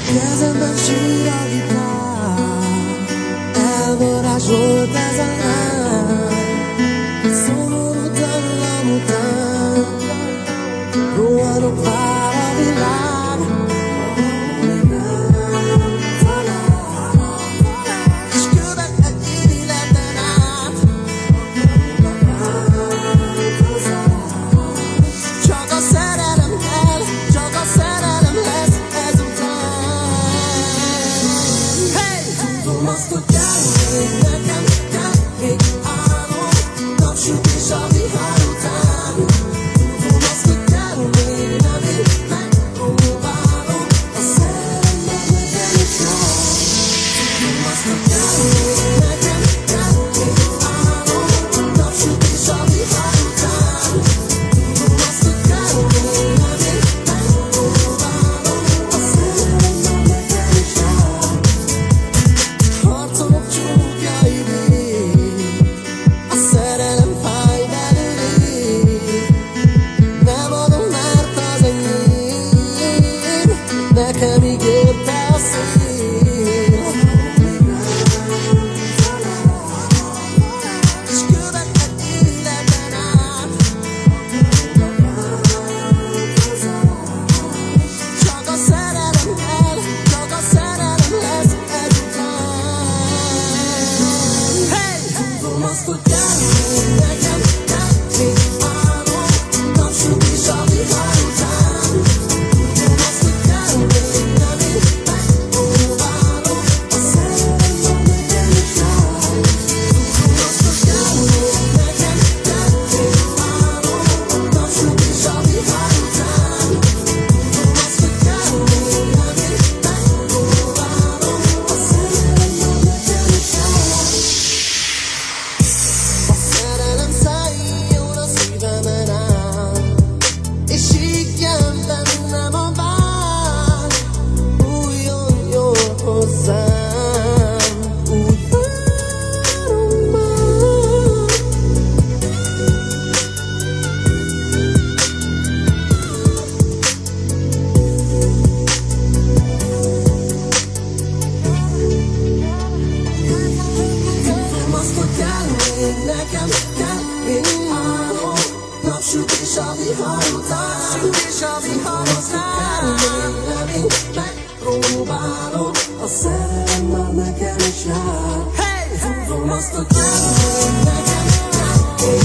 Kezemben sír a gitár, elvarázsolt ez a lány. Szomorú dallam után rohanok, vár a világ. És követ egy életen át. Csak a szerelem kell, csak a szerelem lesz ezután. Hey! Tudom azt, hogy kell még nekem, kell még álom, napsütés a vihar után. Tudom azt, hogy kell még, nem én megpróbálom, a szerelem nekem is jár. Tudom azt, hogy kell még nekem, kell még álom, napsütés a vihar után. Tudom azt, hogy kell még, nem én megpróbálom, a szerelem nekem is jár. Harcolok csúkjaidig, a szerelem fáj belőlég. Nem adom, mert az enyém, nekem ígérte a szél. És követ egy életen át. Csak a szerelem kell, csak a szerelem lesz ezután. Hey! Tudom azt, hogy kell még nekem, kell még álom, napsütés a vihar után. Tudom azt, hogy kell még, nem én megpróbálom, a szerelem nekem is jár. Tudom azt, hogy kell még nekem, kell még álom, napsütés a vihar után. Tudom azt, hogy kell még, nem én megpróbálom, a szerelem nekem is jár. A szerelem szálljon a szívemen át, és ígyen bennem a vágy. Bújjon jól hozzám, úgy várom már. Tudom azt, hogy kell még nekem, kell még álom, napsütés a vihar után. Napsütés a vihar után. Nem én megpróbálom, a szerelem már nekem is jár. Hey! Tudom azt, hogy kell még nekem, kell még